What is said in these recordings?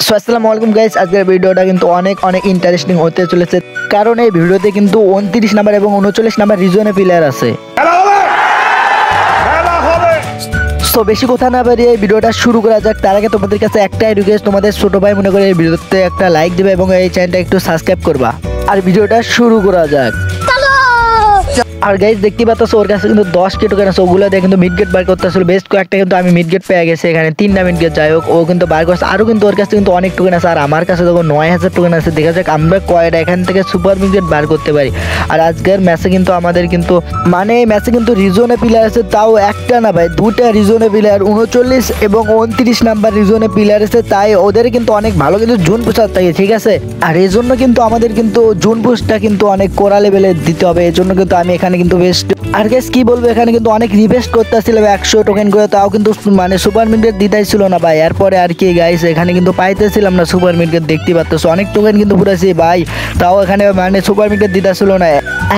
So আসসালামু আলাইকুম guys, আজকের ভিডিওটা কিন্তু অনেক ইন্টারেস্টিং হতে চলেছে, কারণ এই ভিডিওতে কিন্তু 29 নাম্বার এবং 39 নাম্বার রিজনে প্লেয়ার আছে। সো বেশি কথা না বাড়িয়ে এই ভিডিওটা শুরু করা যাক। তার আগে তোমাদের কাছে একটাই রিকোয়েস্ট, তোমাদের ছোট ভাই মনে করে এই ভিডিওতে একটা লাইক দেবে এবং এই চ্যানেলটা একটু সাবস্ক্রাইব করবা। আর ভিডিওটা শুরু করা যাক। আর গাইস দেখতে পাচ্ছ ওর কাছে কিন্তু 10 টোকেন আছে, ওগুলো দিয়ে কিন্তু মিড গেট বার করতে আসলে বেস্ট কয়েকটা কিন্তু আমি মিড গেট পেয়ে গেছি, এখানে 3টা মিড গেট। যাই হোক ও কিন্তু বার করছে, আরও কিন্তু ওর কাছে কিন্তু অনেক টোকেন আছে, আর আমার কাছে দেখো 9000 টোকেন আছে। দেখা যাক আমরা কয়টা এখান থেকে সুপার মিড গেট বার করতে পারি। আর আজকের ম্যাচে কিন্তু আমাদের কিন্তু এই ম্যাচে কিন্তু রিজনে প্লেয়ার আছে, তাও একটা না ভাই, 2টা রিজনে প্লেয়ার, 39 এবং 29 নাম্বার রিজনে প্লেয়ার আছে। তাই ওদের কিন্তু অনেক ভালো কিন্তু জোন পুষার থাকে, ঠিক আছে। আর এই জন্য কিন্তু আমাদের কিন্তু জোন পুষটা কিন্তু অনেক কোরা লেভেলে দিতে হবে, এই জন্য কিন্তু আমি এখানে কিন্তু বেস্ট। আর গাইস কি বলবো, এখানে কিন্তু অনেক রিভেস্ট করতেছিলাম 100 টোকেন করে, তাও কিন্তু সুপার মিডগেট দিতেই ছিল না ভাই। এরপরে আর কি গাইস এখানে কিন্তু পাইতেছিলাম না সুপার মিডগেট, দেখতে পাচ্ছ অনেক টোকেন কিন্তু পুরাছি ভাই, তাও এখানে সুপার মিডগেট দিতেছিল না।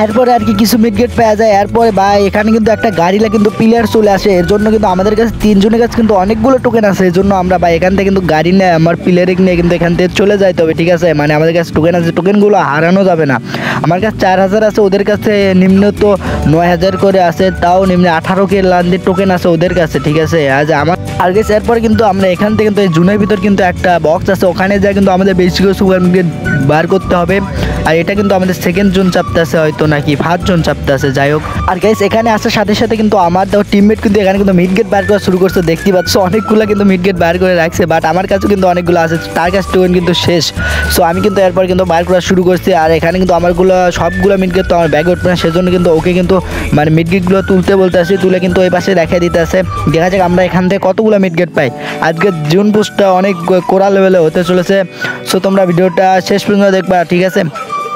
এরপরে আর কি কিছু মিডগেট পাওয়া যায়। এরপরে ভাই এখানে কিন্তু একটা গাড়িলা কিন্তু প্লেয়ার চলে আসে, এর জন্য কিন্তু আমাদের কাছে 3 জনের কাছে কিন্তু অনেকগুলো টোকেন আছে, এর জন্য আমরা ভাই এখান থেকে কিন্তু গাড়ি নিয়ে আমার প্লেয়ারে নিয়ে কিন্তু এখান থেকে চলে যাইতে হবে, ঠিক আছে। আমাদের কাছে টোকেন আছে, টোকেনগুলো হারানো যাবে না। আমার কাছে 4000 আছে, ওদের কাছে নিম্ন তো 9000 করে আছে, তাও নিম্নে 18 লান্ডের টোকেন আছে ওদের কাছে, ঠিক আছে। আজ আমার আর গেছে এরপর কিন্তু আমরা এখান থেকে কিন্তু এই জুনের ভিতর কিন্তু একটা বক্স আছে, ওখানে যা কিন্তু আমাদের বেশি করে সুপার মিডগেট বার করতে হবে। আর এটা কিন্তু আমাদের সেকেন্ড জোন চাপতে আছে হয়তো, নাকি ফার্স্ট জোন চাপতে আছে, যাই হোক। আর গাইস এখানে আসার সাথে সাথে কিন্তু আমার টিমমেট কিন্তু এখানে কিন্তু মিডগেট বার করা শুরু করছে, দেখতে পাচ্ছ অনেকগুলো কিন্তু মিডগেট বার করে রাখছে, বাট আমার কাছে কিন্তু অনেকগুলো আছে, তার কাছে টোকেন কিন্তু শেষ। সো আমি কিন্তু এরপর কিন্তু বার করা শুরু করছি। আর এখানে কিন্তু আমারগুলো সবগুলো মিডগেট তো আমার ব্যাগে উঠবে না, সেজন্য কিন্তু ওকে কিন্তু মিডগেটগুলো তুলতে বলতে আসি, তুলে কিন্তু ওই পাশে রেখে দিতে আছে। দেখা যাক আমরা এখান থেকে কতগুলো মিডগেট পাই। আজকে জুন পোস্টটা অনেক কোরা লেভেলে হতে চলেছে, সো তোমরা ভিডিওটা শেষ পর্যন্ত দেখবা, ঠিক আছে।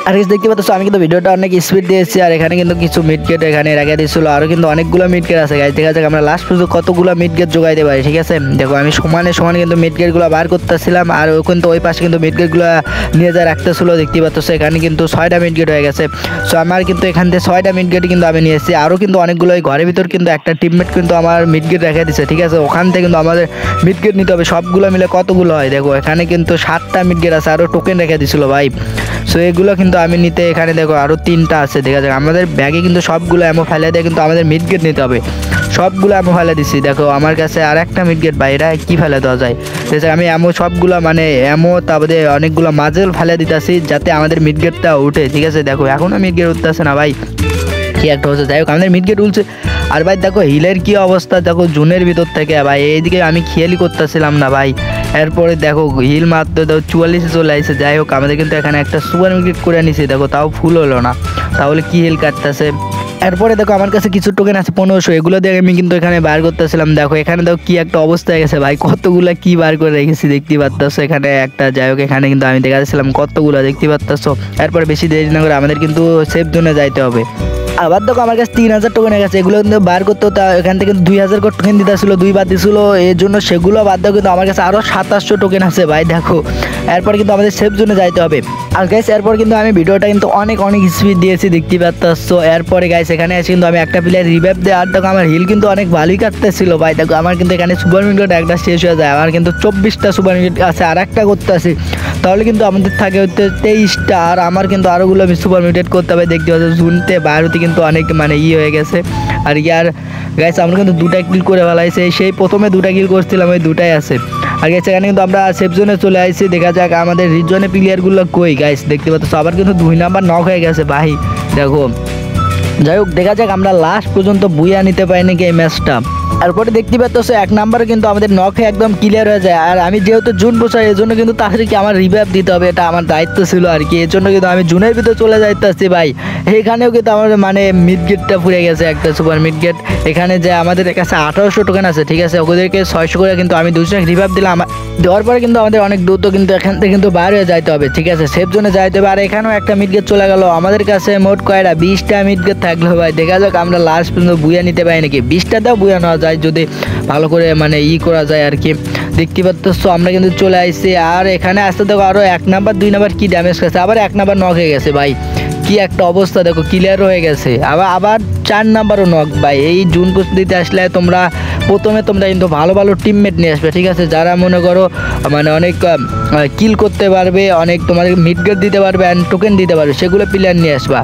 আর কিছু দেখতে পাচ্ছ আমি কিন্তু ভিডিওটা অনেক স্পিড দিয়েছি, আর এখানে কিন্তু কিছু মিডগেট এখানে রেখে দিয়েছিল, আরও কিন্তু অনেকগুলো মিডগেট আছে গাইজ। দেখা যাক আমরা লাস্ট পর্যন্ত কতগুলো মিডগেট জোগাইতে পারি, ঠিক আছে। দেখো আমি সমানে কিন্তু মিডগেটগুলো বার করতেছিলাম, আর কিন্তু ওই পাশে কিন্তু মিডগেটগুলো নিয়ে যা রাখতেছিল, দেখতে পাচ্ছ এখানে কিন্তু 6টা মিডগেট হয়ে গেছে। সো আমার কিন্তু এখান থেকে 6টা মিডগেট কিন্তু আমি নিয়েছি, আরও কিন্তু অনেকগুলো ওই ঘরের ভিতর কিন্তু একটা টিমমেট কিন্তু আমার মিডগেট রেখে দিচ্ছে, ঠিক আছে। ওখান থেকে কিন্তু আমাদের মিডগেট নিতে হবে, সবগুলো মিলে কতগুলো হয় দেখো, এখানে কিন্তু 7টা মিডগেট আছে, আরও টোকেন রেখে দিছিল ভাই। সো এগুলো কিন্তু আমি নিতে এখানে দেখো আরও 3টা আছে। দেখা যাক আমাদের ব্যাগে কিন্তু সবগুলো এমো ফেলে দিয়ে কিন্তু আমাদের মিডগেট নিতে হবে, সবগুলো এমো ফেলে দিচ্ছি। দেখো আমার কাছে আর একটা মিডগেট বাইরে কি ফেলে দেওয়া যায়, ঠিক আমি এমো সবগুলো এমো তারপরে অনেকগুলো মাজেল ফেলে দিতেছি যাতে আমাদের মিডগেটটা উঠে, ঠিক আছে। দেখো এখনও মিডগেট উঠতেছে না ভাই, কি একটা হচ্ছে। যাই হোক আমাদের মিডগেট উঠছে। আর ভাই দেখো হিলের কি অবস্থা দেখো জুনের ভিতর থেকে ভাই, এইদিকে আমি খেয়ালই করতেছিলাম না ভাই। এরপরে দেখো হিল মাত্র দেখো 44-এ চলে আসছে। যাই হোক আমাদের কিন্তু এখানে একটা সুপার মিডগেট করে নিছি, দেখো তাও ফুল হলো না, তাহলে কি হিল কাটতেছে। এরপরে দেখো আমার কাছে কিছু টোকেন আছে 1500, এগুলো দিয়ে আমি কিন্তু এখানে বার করতেছিলাম। দেখো এখানে দেখো কি একটা অবস্থা হয়ে গেছে ভাই, কতগুলো কি বার করে রেখেছি দেখতে পাচ্ছ এখানে একটা। যাই হোক এখানে কিন্তু আমি দেখাচ্ছিলাম কতগুলো, দেখতে পাচ্ছ। এরপরে বেশি দেরি না করে আমাদের কিন্তু সেফ জোনে যাইতে হবে। আবার দেখো আমার কাছে 3000 টোকেন হয়ে গেছে, এগুলো কিন্তু বার করতে হতো, এখান থেকে কিন্তু 2000 করে টোকেন দিতে ছিল, 2 বার দিছিল, এর জন্য সেগুলো বাদ দাও কিন্তু আমার কাছে আরও 2700 টোকেন আছে ভাই। দেখো এরপর কিন্তু আমাদের সেফ জোনে যাইতে হবে। আর গাইস এরপর কিন্তু আমি ভিডিওটা কিন্তু অনেক স্পিড দিয়েছি, দেখতে পাচ্ছ। এরপরে গাইস এখানে এসে কিন্তু আমি একটা প্লেয়ার রিভাইভ দেয়, আর দেখো আমার হিল কিন্তু অনেক ভালোই কাটতেছিল ভাই। দেখো আমার কিন্তু এখানে সুপার মিডগেট একটা শেষ হয়ে যায়, আমার কিন্তু 24টা সুপার মিডগেট আছে, আর একটা করতে আসি, তাহলে কিন্তু আমাদের থাকে হচ্ছে 23টা, আর আমার কিন্তু আরোগুলো আমি সুপার মিডগেট করতে হবে, দেখতে পাচ্ছ। জুনতে বাইরতে কিন্তু অনেক হয়ে গেছে। আর ইয়ার গাইস আমরা কিন্তু 2টা কিল করে ফেলাইছে, সেই প্রথমে 2টা কিল করছিলাম, ওই 2টাই আছে। আর গাইস এখানে কিন্তু আমরা সেফ জোনে চলে আসছি। দেখা যাক আমাদের রিজনে প্লেয়ারগুলো কই গাইস, দেখতে পাচ্ছ আবার কিন্তু 2 নাম্বার নক হয়ে গেছে ভাই। দেখো যাই হোক দেখা যাক আমরা লাস্ট পর্যন্ত বুইয়া নিতে পারি নাকি এই ম্যাচটা। তারপরে দেখতে পাচ্ছ 1 নাম্বারে কিন্তু আমাদের নখে একদম ক্লিয়ার হয়ে যায়। আর আমি যেহেতু জুন বসাই, এর জন্য কিন্তু তাদেরকে আমার রিভাইভ দিতে হবে, এটা আমার দায়িত্ব ছিল আর কি। এর জন্য কিন্তু আমি জুনের ভিতরে চলে যাইতেছি ভাই। এখানেও কিন্তু আমার মিডগেটটা ফুরে গেছে, একটা সুপার মিডগেট। এখানে যে আমাদের কাছে 1800 টোকেন আছে, ঠিক আছে, ওদেরকে 600 করে কিন্তু আমি 200 রিভাইভ দিলাম। দেওয়ার পরে কিন্তু আমাদের অনেক দ্রুত কিন্তু এখান থেকে কিন্তু বাইরে হয়ে যাইতে হবে, ঠিক আছে, সেফ জোনে যাইতে হবে। আর এখানেও একটা মিডগেট চলে গেল, আমাদের কাছে মোট কয়টা 20টা মিডগেট থাকলো ভাই। দেখা যাক আমরা লাস্ট পর্যন্ত বুয়া নিতে পারি নাকি, 20টাতেও বুয়া নেওয়া যায় যদি ভালো করে করা যায় আর কি। দেখতে পাচ্ছ আমরা কিন্তু চলে আসছি। আর এখানে আসতে দেখো আরও 1 নাম্বার 2 নাম্বার কি ড্যামেজ খাচ্ছে, আবার 1 নাম্বার নক হয়ে গেছে ভাই। কি একটা অবস্থা দেখো, ক্লিয়ার হয়ে গেছে। আবার আবার 4 নাম্বারও নক ভাই। এই জুন পুশ দিতে আসলে তোমরা প্রথমে তোমরা কিন্তু ভালো ভালো টিমমেট নিয়ে আসবে, ঠিক আছে, যারা মনে করো মানে অনেক কিল করতে পারবে, অনেক তোমাদের মিডগেট দিতে পারবে অ্যান্ড টোকেন দিতে পারবে, সেগুলো প্লেয়ার নিয়ে আসবা,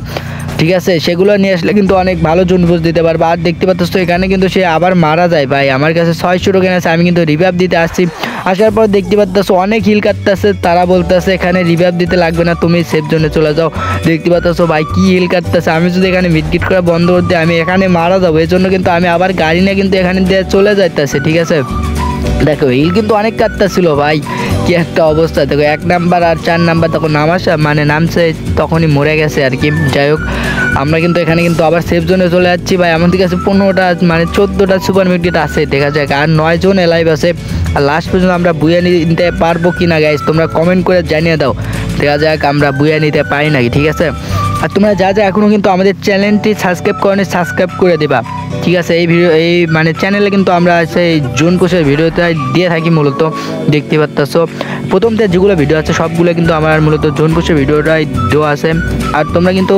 ঠিক আছে। সেগুলো নিয়ে আসলে কিন্তু অনেক ভালো জুন পুশ দিতে পারবে। আর দেখতে পাচ্ছ তো এখানে কিন্তু সে আবার মারা যায় ভাই। আমার কাছে 600 টোকেন আছে, আমি কিন্তু রিভাইভ দিতে আসছি। আসার পর দেখতে পাচ্ছ অনেক হিল কাটতেছে, তারা বলতেছে এখানে রিভাইভ দিতে লাগবে না, তুমি সেফ জোনে চলে যাও। দেখতে পাচ্ছ ভাই কি হিল কাটতেছে, আমি যদি এখানে মিডগিট করা বন্ধ করে দিই আমি এখানে মারা যাবো। এই জন্য কিন্তু আমি আবার গাড়ি নিয়ে কিন্তু এখানে দিয়ে চলে যাইতেছে, ঠিক আছে। দেখো হিল কিন্তু অনেক কাটতেছিল ভাই, কি একটা অবস্থা দেখো। 1 নাম্বার আর 4 নাম্বার তখন নামছে তখনই মরে গেছে আর কি। যাই হোক, আমরা কিন্তু এখানে কিন্তু আবার সেফ জোনে চলে যাচ্ছি ভাই। আমাদের কাছে 15টা মানে 14টা সুপার মিডগেট আছে, দেখা যাক। আর 9 জন এলাইভ আছে। আর লাস্ট পর্যন্ত আমরা বুয়া নিতে পারবো কি না গাইস, তোমরা কমেন্ট করে জানিয়ে দাও। দেখা যাক আমরা বুয়া নিতে পারি নাকি, ঠিক আছে। আর তোমরা যা এখনও কিন্তু আমাদের চ্যানেলটি সাবস্ক্রাইব করনি, সাবস্ক্রাইব করে দেবা, ঠিক আছে। এই মানে চ্যানেলে কিন্তু আমরা সেই জুন পুশের ভিডিওটা দিয়ে থাকি মূলত, দেখতে পাচ্ছ। প্রথমতে যেগুলো ভিডিও আছে সবগুলো কিন্তু আমার মূলত জুন পুশের ভিডিওটাই দেওয়া আছে। আর তোমরা কিন্তু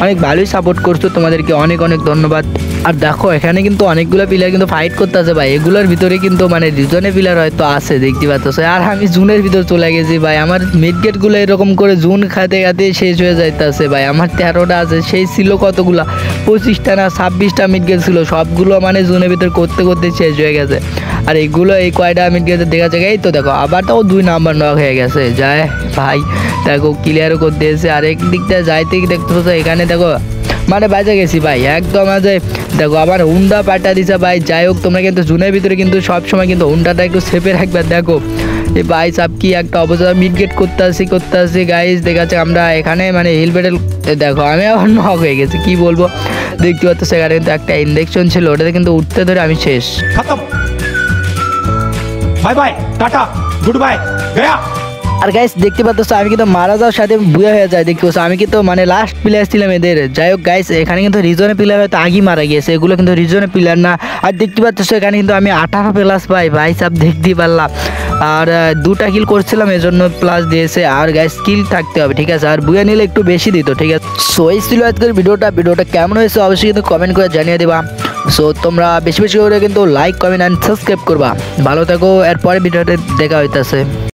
অনেক ভালোই সাপোর্ট করছো, তোমাদেরকে অনেক অনেক ধন্যবাদ। আর দেখো এখানে কিন্তু অনেকগুলো প্লেয়ার কিন্তু ফাইট করতে আছে ভাই। এগুলোর ভিতরে কিন্তু মানে রিজনের প্লেয়ার হয়তো আছে, দেখতে পাচ্ছ। আর আমি জুনের ভিতর চলে গেছি ভাই। আমার মিডগেটগুলো এরকম করে জুন খাতে খাতে শেষ হয়ে যাইতেছে ভাই। আমার 13টা আছে, সেই ছিল কতগুলা 25টা না 26টা মিডগেট ছিল, সবগুলো মানে জুনের ভিতর করতে করতে শেষ হয়ে গেছে। আর এইগুলো এই কয়টা মিডগেটে দেখা যায়, এই তো দেখো আবার তাও 2 নাম্বার নক হয়ে গেছে। যায় ভাই দেখো ক্লিয়ারও করতে এসে। আর একদিকটা যাইতে দেখতে পাচ্ছ এখানে দেখো মানে বাজে গেছি ভাই একদম। আছে দেখো আবার হুন্ডা পাল্টা দিছে ভাই। যাই হোক, তোমরা কিন্তু জুনের ভিতরে কিন্তু সবসময় কিন্তু হুন্ডাটা একটু সেফে রাখবে। দেখো এই ভাই সাব কি একটা অবস্থা, মিডগেট করতে আসি গাইজ। দেখাচ্ছে আমরা এখানে মানে হিল ব্যাটেল, দেখো আমি আবার নক হয়ে গেছি, কি বলবো। দেখতে পাচ্ছ সেখানে কিন্তু একটা ইন্ডেকশন ছিল, ওটাতে কিন্তু উঠতে ধরে আমি শেষ। বাই বাই টাটা গুড বাই গয়া। আর গাইস দেখতে পাচ্ছ আমি কিন্তু মারা যাওয়ার সাথে বুয়া হয়ে যায়, দেখতে পাচ্ছ আমি কিন্তু মানে লাস্ট প্লেয়ার ছিলাম এদের। যাই হোক গাইস, এখানে কিন্তু রিজনের প্লেয়ার হয়তো আগেই মারা গিয়েছে, এগুলো কিন্তু রিজনের প্লেয়ার না। আর দেখতে পাচ্ছ এখানে কিন্তু আমি 18 প্লাস ভাই সাব দেখতেই পারলাম। আর 2টা কিল করছিলাম, এজন্য প্লাস দিয়েছে। আর গাইস স্কিল থাকতে হবে, ঠিক আছে। আর বুয়া নিলে একটু বেশি দিত, ঠিক আছে। সো এই ছিল আজকের ভিডিওটা কেমন হয়েছে অবশ্যই কিন্তু কমেন্ট করে জানিয়ে দেবা। সো তোমরা বেশি বেশি করে কিন্তু লাইক কমেন্ট অ্যান্ড সাবস্ক্রাইব করবা। ভালো থাকো, এরপরে ভিডিওতে দেখা হইতেছে।